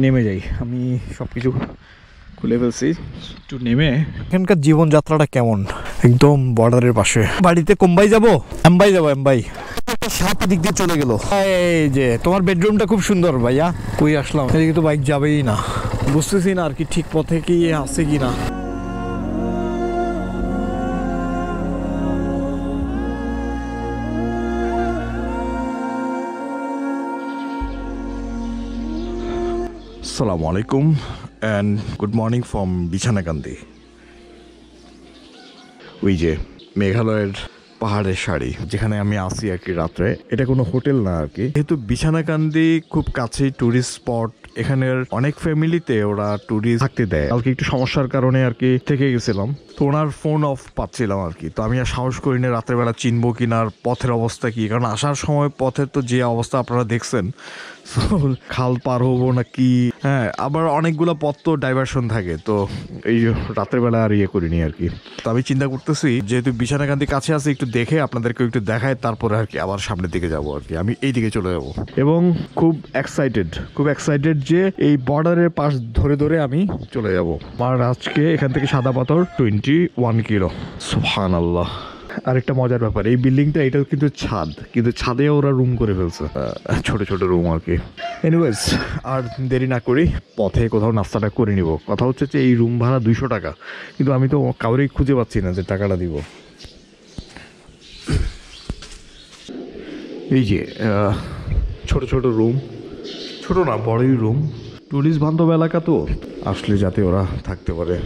নেমে যাই। আমি সব কিছু খুলে ফেলছি, একটু নেমে এখানকার জীবনযাত্রাটা কেমন। একদম বর্ডারের পাশে। বাড়িতে কোম্বাই যাবো, এমবাই যাবো, এমবাই। সাপ দিক দিয়ে চলে গেল। এই যে তোমার বেডরুমটা খুব সুন্দর ভাইয়া। কই আসলাম, এদিকে তো বাইক যাবেই না। বুঝতেছি না আর কি ঠিক পথে কি আছে কি না। আসসালামু আলাইকুম and good morning from Bichanakandi. ওই যে মেঘালয়ের পাহাড়ের সারি যেখানে আমি আসি আর কি রাত্রে। এটা কোনো হোটেল না আর কি, যেহেতু বিছানাকান্দি খুব কাছেই ট্যুরিস্ট স্পট। এখানের অনেক ফ্যামিলিতে ওরা ট্যুরিস্ট থাকতে দেয়। কালকে একটু সমস্যার কারণে আর কি থেকে গেছিলাম, তো ওনার ফোন অফ পাচ্ছিলাম আর কি। তো আমি আর সাহস করি না রাত্রেবেলা চিনবো কিনার পথের অবস্থা কি, কারণ আসার সময় পথের তো যে অবস্থা আপনারা দেখছেন, খাল পার হবো না কি। হ্যাঁ, আবার অনেকগুলো পথ তো ডাইভারশন থাকে, তো এই রাতের বেলা আর করিনি আর কি। তো আমি চিন্তা করতেছি যেহেতু বিছানাকান্দি কাছে আছে, একটু দেখে আপনাদেরকে একটু দেখায় তারপরে আর কি আবার সামনের দিকে যাব আর কি। আমি এই দিকে চলে যাব এবং খুব এক্সাইটেড যে এই বর্ডারের পাশ ধরে ধরে আমি চলে যাব। আর আজকে এখান থেকে সাদা পাথর 21 কিলো। সুবহানাল্লাহ। আরেকটা মজার ব্যাপার, এই বিল্ডিংটা এটা কিন্তু ছাদ, কিন্তু ছাদে ওরা রুম করে ফেলছে, ছোট ছোট রুম আর কি। এনিওয়েজ, আর দেরি না করি পথে কোথাও নাস্তাটা করে নিব। কথা হচ্ছে যে এই রুম ভাড়া 200 টাকা, কিন্তু আমি তো কাউরেই খুঁজে পাচ্ছি না যে টাকাটা দিব। এই যে ছোট ছোট রুম, ছোট না বড়ই রুম, টুরিস্ট বান্ধব এলাকা তো, আসলে যাতে ওরা থাকতে পারে।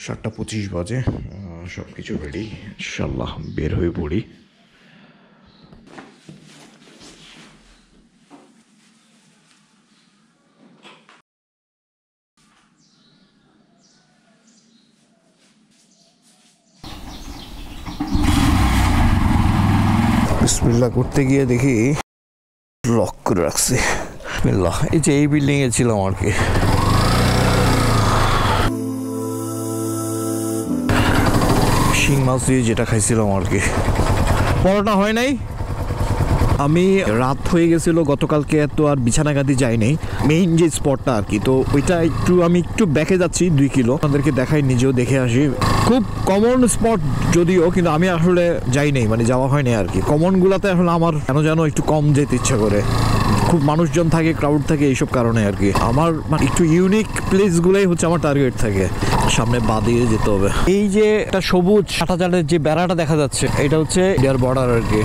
7:25 বাজে, সব কিছু রেডি, ইনশাল্লাহ বের হয়ে পড়ি। বিসমিল্লাহ করতে গিয়ে দেখি লক করে রাখছি। বিসমিল্লাহ। এই যে এই বিল্ডিং এ ছিলাম আর কি। শিং মাছ দিয়ে যেটা খাইছিলাম আর কি। পরোটা হয় নাই। আমি রাত হয়ে গেছিল গতকালকে, এত আর বিছানাকান্দি যাই নাই, মেইন যে স্পটটা আর কি। তো ওইটা আমি একটু ব্যাকে যাচ্ছি 2 কিলো, আপনাদেরকে দেখাই, নিজেও দেখে আসি। খুব কমন স্পট যদিও, কিন্তু আমি আসলে যাই নাই, মানে যাওয়া হয় নাই আর কি। কমনগুলোতে আসলে আমার কেন যেন একটু কম যেতে ইচ্ছা করে, খুব মানুষজন থাকে, ক্রাউড থাকে, এইসব কারণে আর কি। আমার একটু ইউনিক প্লেসগুলোই হচ্ছে আমার টার্গেট থাকে। সামনে বাঁ দিয়ে যেতে হবে। এই যে একটা সবুজ কাঁটাজালের যে বেড়াটা দেখা যাচ্ছে, এটা হচ্ছে ইন্ডিয়ার বর্ডার আর কি।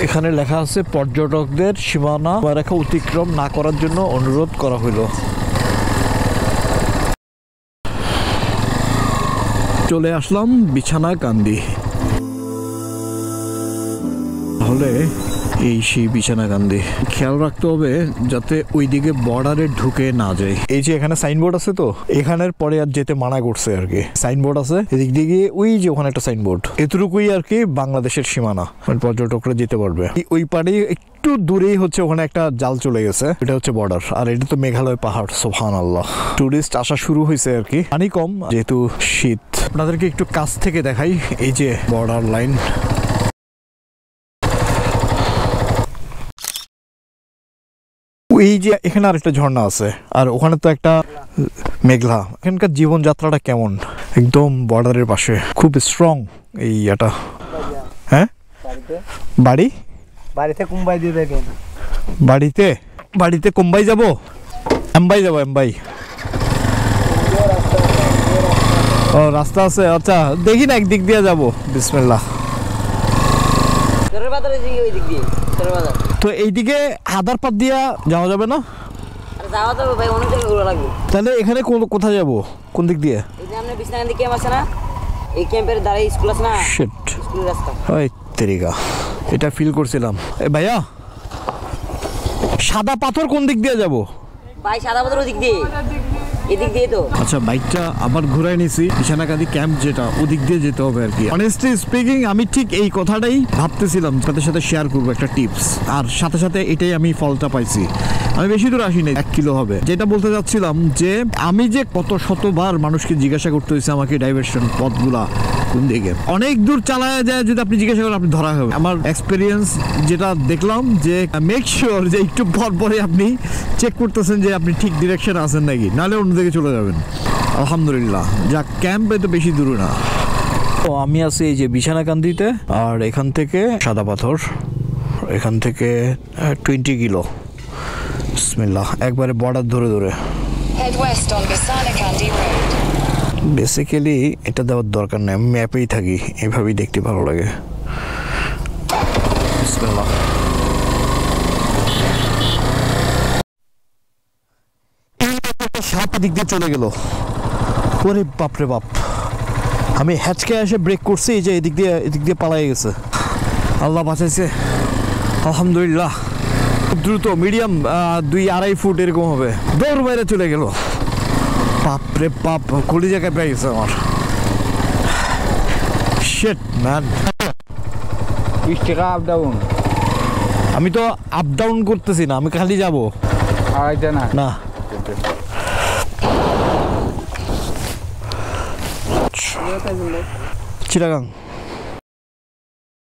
এখানে লেখা আছে পর্যটকদের সীমানা রেখা অতিক্রম না করার জন্য অনুরোধ করা হইল। চলে আসলাম বিছানাকান্দি। তাহলে এই সেই বিছানাকান্দি। খেয়াল রাখতে হবে যাতে ওইদিকে বর্ডারে ঢুকে না যায়। এই যে এখানে সাইনবোর্ড আছে, তো এখানের পরে আর যেতে মানা করছে আর কি। সাইনবোর্ড আছে এদিক দিকে, ওই যে ওখানে একটা সাইনবোর্ড, এতটুকুই আর কি বাংলাদেশের সীমানা, মানে পর্যটকরা যেতে পারবে। ওই পারে একটু দূরেই হচ্ছে ওখানে একটা জাল চলে গেছে, এটা হচ্ছে বর্ডার। আর এটা তো মেঘালয় পাহাড়। সুবহানাল্লাহ। টুরিস্ট আসা শুরু হয়েছে আর কি, পানি কম যেহেতু শীত। আপনাদেরকে একটু কাছ থেকে দেখাই, এই যে বর্ডার লাইন। এই যে এখানে আরেকটা ঝর্ণা আছে, আর ওখানে তো একটা মেঘলা। এখানকার জীবনযাত্রাটা কেমন, একদম বর্ডারের পাশে, খুব স্ট্রং এই এটা। হ্যাঁ, বাড়িতে কোম্বাই দিয়ে দেখেন। বাড়িতে কোম্বাই যাবো, এমবাই যাবো, এমবাই। ও রাস্তা আছে, আচ্ছা দেখি না, একদিক দিয়ে যাবো। বিসমিল্লাহ। তো এইদিকে হাদার পাত দিয়া যাওয়া যাবে না? যাওয়া যাবে ভাই, অনেক জায়গা ঘোরা লাগবে। তাহলে এখানে কোথায় যাবো, কোন দিক দিয়ে? এই যে আমরা বিছনাকান্দি ক্যাম্প আছে না, এই ক্যাম্পের দ্বারা স্কুল আছে না, স্কুলের রাস্তা। ওই তেরিকা, এটা ফিল করছিলাম। এ ভাইয়া, সাদা পাথর কোন দিক দিয়ে যাবো? ভাই সাদা পাথর ওই দিক দিয়ে, এদিক দিয়ে তো। আচ্ছা, বাইকটা আবার ঘুরাই নিছি, বিছানাকান্দি ক্যাম্প যেটা, ওদিক দিয়ে যেতে হবে আর কি। অনেস্টলি স্পিকিং আমি ঠিক এই কথাটাই ভাবতেছিলাম, তাদের সাথে শেয়ার করবো একটা টিপস। আর সাথে সাথে এটাই আমি ফলটা পাইছি। আমি বেশি দূর আসি নাই, 1 কিলো হবে। যেটা বলতে চাচ্ছিলাম যে আমি যে কত শতবার মানুষকে জিজ্ঞাসা করতে হয়েছে আমাকে ডাইভারশন পথগুলা কোন দিকে অনেক দূর চালায় যায় যদি আপনি জিজ্ঞাসা করেন আপনি ধরা হবে। আমার এক্সপিরিয়েন্স যেটা দেখলাম যে মেক শিওর যে একটু পর পরে আপনি চেক করতেছেন যে আপনি ঠিক ডিরেকশন আছেন নাকি, নাহলে অন্যদিকে চলে যাবেন। আলহামদুলিল্লাহ যা ক্যাম্পে তো বেশি দূরে না। তো আমি আছি এই যে বিছানাকান্দিতে, আর এখান থেকে সাদা পাথর, এখান থেকে 20 কিলো। বিসমিল্লাহ, একবারে বর্ডার ধরে ধরে। বেসিক্যালি এটা দেওয়ার দরকার নেই, আমি ম্যাপেই থাকি, এভাবেই দেখতে ভালো লাগে। বিসমিল্লাহ। সাপ দিক দিয়ে চলে গেল, ওরে বাপরে বাপ। আমি হ্যাচকে এসে ব্রেক করছি, যে এদিক দিয়ে পালাই গেছে। আল্লাহ বাঁচাইছে, আলহামদুলিল্লাহ। খুব দ্রুত, মিডিয়াম 2-2.5 ফুট এরকম হবে, দৌড় বাইরে চলে গেল। বাপরে বাপ, কলিজা কেঁপে গেছে আমার। Shit man. 20 টাকা আপ ডাউন। আমি তো আপ ডাউন করতেছি না, আমি খালি যাবো। না চিটাগাং,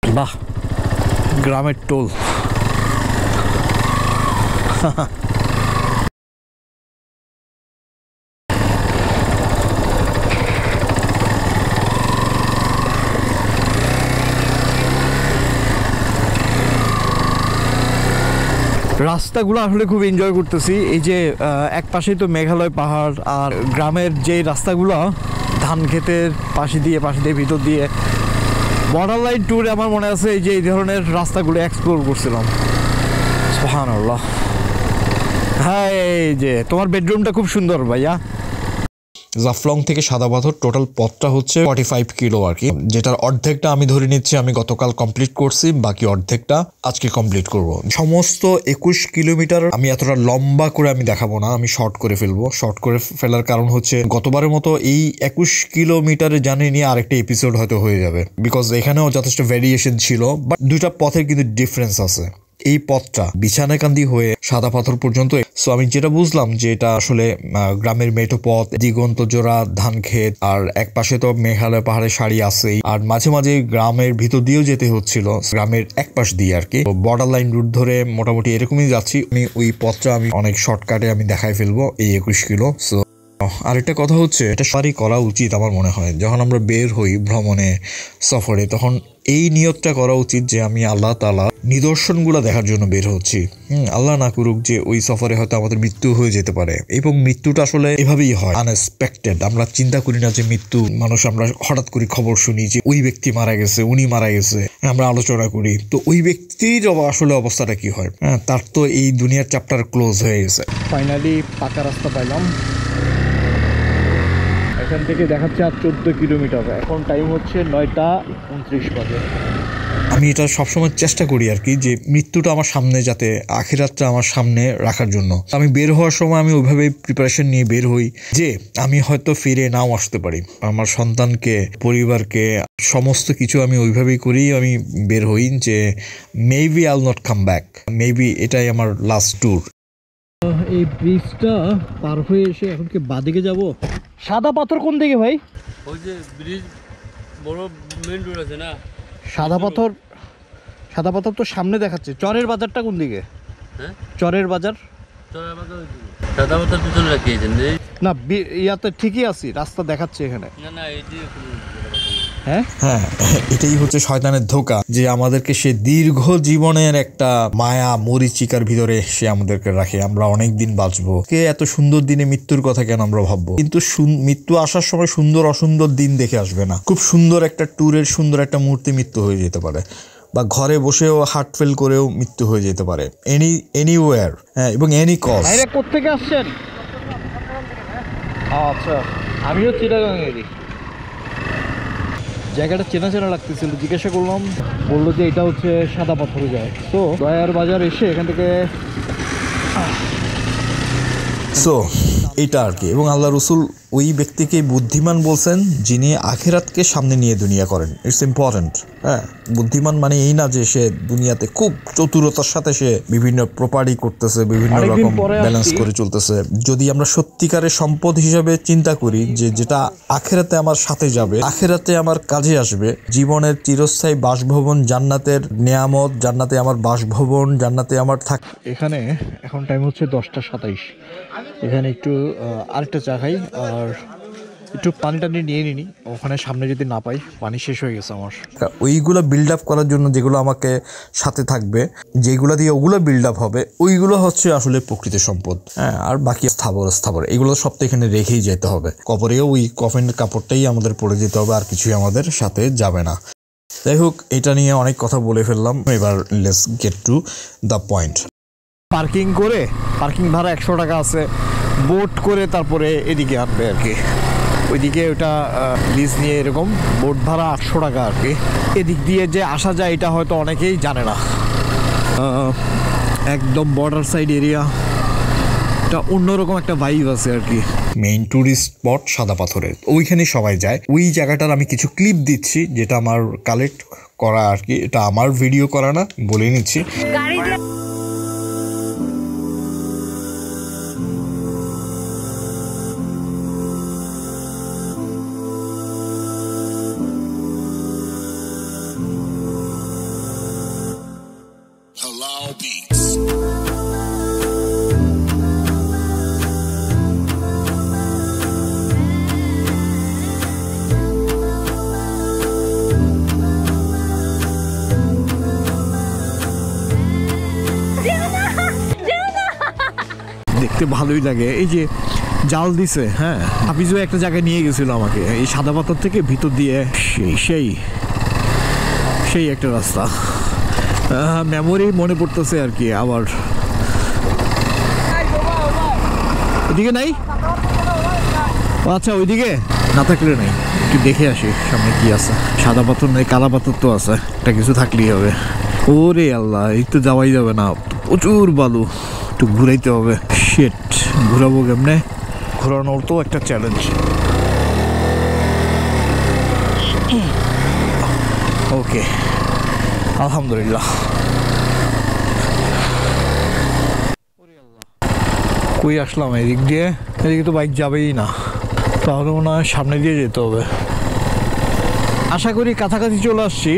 বাহ, গ্রামের টোল। রাস্তাগুলো আসলে খুব এনজয় করতেছি। এই যে এক পাশেই তো মেঘালয় পাহাড়, আর গ্রামের যে রাস্তাগুলো ধান ক্ষেতের পাশে দিয়ে ভিতর দিয়ে, বর্ডার লাইন ট্যুরে আমার মনে আছে এই যে এই ধরনের রাস্তাগুলো এক্সপ্লোর করছিলাম। সুবহানাল্লাহ। হ্যাঁ, এই যে তোমার বেডরুমটা খুব সুন্দর ভাইয়া। জাফলং থেকে সাদা পাথর টোটাল পথটা হচ্ছে 45 কিলো আর কি, যেটার অর্ধেকটা আমি ধরে নিচ্ছি আমি গতকাল কমপ্লিট করছি, বাকি অর্ধেকটা আজকে কমপ্লিট করব। সমস্ত 21 কিলোমিটার আমি এতটা লম্বা করে আমি দেখাবো না, আমি শর্ট করে ফেলবো। শর্ট করে ফেলার কারণ হচ্ছে গতবারের মতো এই 21 কিলোমিটারে জানি নিয়ে আরেকটা এপিসোড হয়তো হয়ে যাবে, বিকজ এখানেও যথেষ্ট ভ্যারিয়েশন ছিল, বাট দুইটা পথের কিন্তু ডিফারেন্স আছে। এই পথটা বিছানাকান্দি হয়ে সাদা পাথর পর্যন্ত। সো আমি যেটা বুঝলাম যে এটা আসলে গ্রামের মেঠো পথ, দিগন্ত জোড়া ধান ক্ষেত, আর এক পাশে তো মেঘালয় পাহাড়ের সারি আছেই, আর মাঝে মাঝে গ্রামের ভিতর দিয়েও যেতে হচ্ছিল, গ্রামের এক পাশ দিয়ে আর কি। বর্ডার লাইন রুট ধরে মোটামুটি এরকমই যাচ্ছি আমি। ওই পথটা আমি অনেক শর্টকাটে আমি দেখাই ফেলবো এই 21 কিলো। সো আরেকটা কথা হচ্ছে, এটা সবারই করা উচিত আমার মনে হয়। যখন আমরা বের হই ভ্রমণে, সফরে, তখন এই নিয়তটা করা উচিত যে আমি আল্লাহ তাআলা নিদর্শনগুলো দেখার জন্য বের হচ্ছি। আল্লাহ না করুক যে ওই সফরে হয়তো আমাদের মৃত্যু হয়ে যেতে পারে, এবং মৃত্যুটা আসলে এভাবেই হয়, আনএক্সপেক্টেড। আমরা চিন্তা করি না যে মৃত্যু মানুষ, আমরা হঠাৎ করে খবর শুনি যে ওই ব্যক্তি মারা গেছে, উনি মারা গেছে, আমরা আলোচনা করি, তো ওই ব্যক্তির আসলে অবস্থাটা কি হয়, তার তো এই দুনিয়ার চ্যাপ্টার ক্লোজ হয়ে গেছে। ফাইনালি পাকা রাস্তা পাইলাম, এখান থেকে দেখাচ্ছে আর 14 কিলোমিটার। এখন টাইম হচ্ছে 9:29 বাজে। আমি এটা সবসময় চেষ্টা করি আর কি, যে মৃত্যুটা আমার সামনে, যাতে আখিরাতটা আমার সামনে রাখার জন্য। আমি বের হওয়ার সময় আমি ওইভাবে প্রিপারেশন নিয়ে বের হই যে আমি হয়তো ফিরে নাও আসতে পারি। আমার সন্তানকে, পরিবারকে, সমস্ত কিছু আমি ওইভাবেই করেই আমি বের হই যে মেবি আইল নট কাম ব্যাক, মেবি এটাই আমার লাস্ট ট্যুর। এই ব্রিজটা পার হয়ে এসে এখন কি বাদিকে যাব? সাদা পাথর কোন দিকে ভাই? ওই যে ব্রিজ, বড় মেইন রোড আছে না, সাদা পাথর তো সামনে দেখাচ্ছে। চরের বাজারটা কোন দিকে? হ্যাঁ, চরের বাজার। সাদা পাথর পিছনে রাখিয়েছেন না, ইয়াতে ঠিকই আছি, রাস্তা দেখাচ্ছে এখানে। না এটি হ্যাঁ, এটাই হচ্ছে শয়তানের ধোঁকা, যে আমাদেরকে সে দীর্ঘ জীবনের একটা মায়া মরিচিকার ভিতরে সে আমাদেরকে রাখে। আমরা অনেক দিন বাঁচবো, কে এত সুন্দর দিনে মৃত্যুর কথা কেন আমরা ভাববো? কিন্তু মৃত্যু আসার সময় সুন্দর অসুন্দর দিন দেখে আসবে না। খুব সুন্দর একটা ট্যুরের সুন্দর একটা মুহূর্তে মৃত্যু হয়ে যেতে পারে, বা ঘরে বসেও হার্ট ফেল করেও মৃত্যু হয়ে যেতে পারে, এনিওয়্যার, হ্যাঁ, এবং এনি কজ। কোত্থেকে আসছেন? আচ্ছা, আমিও চিটাগাংয়েরই। জায়গাটা চেনা চেনা লাগতেছিল, জিজ্ঞাসা করলাম, বললো যে এটা হচ্ছে সাদা পাথরে যায়। তো দয়ার বাজার এসে এখান থেকে সো এটা আর কি। এবং আল্লাহ রসুল ওই ব্যক্তিকে বুদ্ধিমান বলছেন যিনি আখিরাতকে সামনে নিয়ে দুনিয়া করেন। It's important. হ্যাঁ, বুদ্ধিমান মানে এই না যে সে দুনিয়াতে খুব চতুরতার সাথে সে বিভিন্ন প্রপার্টি করতেছে, বিভিন্ন রকম ব্যালেন্স করে চলতেছে। যদি আমরা সত্যিকারের সম্পদ হিসাবে চিন্তা করি যে যেটা আখিরাতে আমার সাথে যাবে, আখিরাতে আমার কাজে আসবে, জীবনের চিরস্থায়ী বাসভবন, জান্নাতের নিয়ামত, জান্নাতে আমার বাসভবন, জান্নাতে আমার থাক। এখানে এখন টাইম হচ্ছে 10:27। এখানে একটু আরেকটা চা খাই আর একটু পানি টানি নিয়ে নিই। ওখানে সামনে যদি না পাই, পানি শেষ হয়ে গেছে আমার। ওইগুলো বিল্ড আপ করার জন্য যেগুলো আমাকে সাথে থাকবে, যেগুলো দিয়ে ওগুলো বিল্ড আপ হবে, ওইগুলো হচ্ছে আসলে প্রকৃতির সম্পদ। হ্যাঁ, আর বাকি স্থাবর এগুলো সব তো এখানে রেখেই যেতে হবে। কবরেও ওই কফিনের কাপড়টাই আমাদের পরে যেতে হবে, আর কিছুই আমাদের সাথে যাবে না। যাই হোক, এটা নিয়ে অনেক কথা বলে ফেললাম, এবার let's get to the point. Parking করে, পার্কিং ভাড়া 100 টাকা আছে, বোট করে তারপরে এদিকে আনবে আর কি। ওইদিকে ওটা লিজ নিয়ে এরকম বোট ভাড়া 800 টাকা আর কি। এদিক দিয়ে যে আসা যায় এটা হয়তো অনেকেই জানে না। একদম বর্ডার সাইড এরিয়া, এটা অন্যরকম একটা ভাইব আছে আর কি। মেইন ট্যুরিস্ট স্পট সাদা পাথরের, ওইখানে সবাই যায়। ওই জায়গাটার আমি কিছু ক্লিপ দিচ্ছি যেটা আমার কালেক্ট করা আর কি। এটা আমার ভিডিও করা না, বলে নিচ্ছি। Halal Beats. দেখতে ভালোই লাগে। এই যে জাল দিছে, হ্যাঁ, হাফিজও একটা জায়গায় নিয়ে গেছিল আমাকে, এই সাদা পাথর থেকে ভিতর দিয়ে সেই একটা রাস্তা। মেমোরি মনে পড়তেছে আর কি। আবার ওইদিকে নাই, আচ্ছা ওইদিকে না থাকলে নাই, একটু দেখে আসি সামনে কি আছে। সাদা পাথর নেই, কালা পাথর তো আছে, একটা কিছু থাকলেই হবে। ওরে আল্লাহ, এই তো যাওয়াই যাবে না, প্রচুর বালু, একটু ঘুরাইতে হবে। শিট, ঘুরাবো কেমনে? ঘোরানোর তো একটা চ্যালেঞ্জ। ওকে, আলহামদুলিল্লাহ। কই আসলাম? এদিক দিয়ে, এদিকে তো বাইক যাবেই না, তাহলে মনে হয় সামনে দিয়ে যেতে হবে। আশা করি কাছাকাছি চলে আসছি।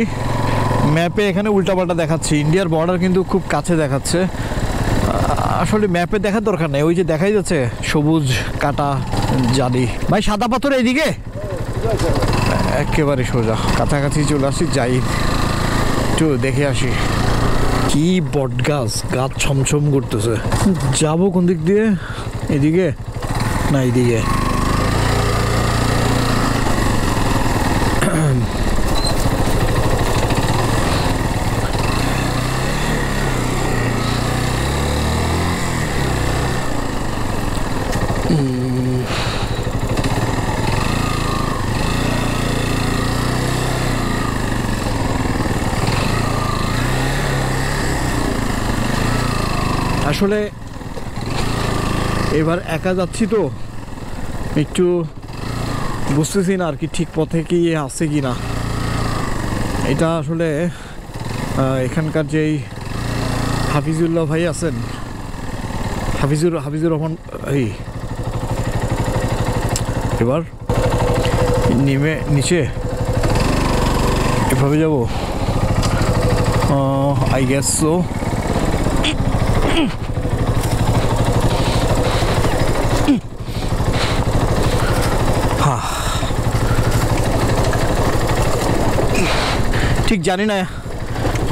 ম্যাপে এখানে উল্টাপাল্টা দেখাচ্ছে, ইন্ডিয়ার বর্ডার কিন্তু খুব কাছে দেখাচ্ছে। আসলে ম্যাপে দেখার দরকার নেই, ওই যে দেখাই যাচ্ছে সবুজ কাটা জালি। ভাই সাদা পাথর এইদিকে একেবারে সোজা, কাছাকাছি চলে আসছি, যাই একটু দেখে আসি। কি বট গাছ, গাছ ছমছম করতেছে। যাবো কোন দিক দিয়ে? এদিকে না এইদিকে? আসলে এবার একা যাচ্ছি তো একটু বুঝতেছি না আর কি, ঠিক পথে কি আছে কি না। এটা আসলে এখানকার যেই হাফিজুল্লাহ ভাই আছেন, হাফিজুর রহমান, এই এবার নেমে নিচে এভাবে যাব, আই গেস সো। ঠিক জানি না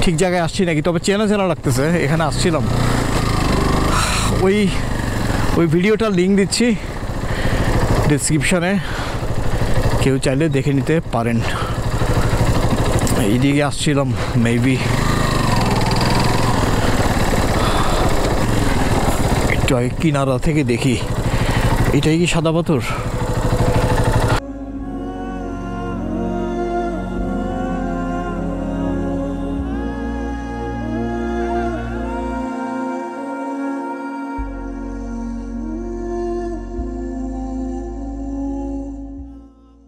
ঠিক জায়গায় আসছি নাকি, তবে চেনা চেনা লাগতেছে। এখানে আসছিলাম, ওই ভিডিওটার লিঙ্ক দিচ্ছি ডেসক্রিপশানে, কেউ চাইলে দেখে নিতে পারেন। এইদিকে আসছিলাম মেবি, একটু আগে কিনারা থেকে দেখি। এটাই কি সাদা পাথর?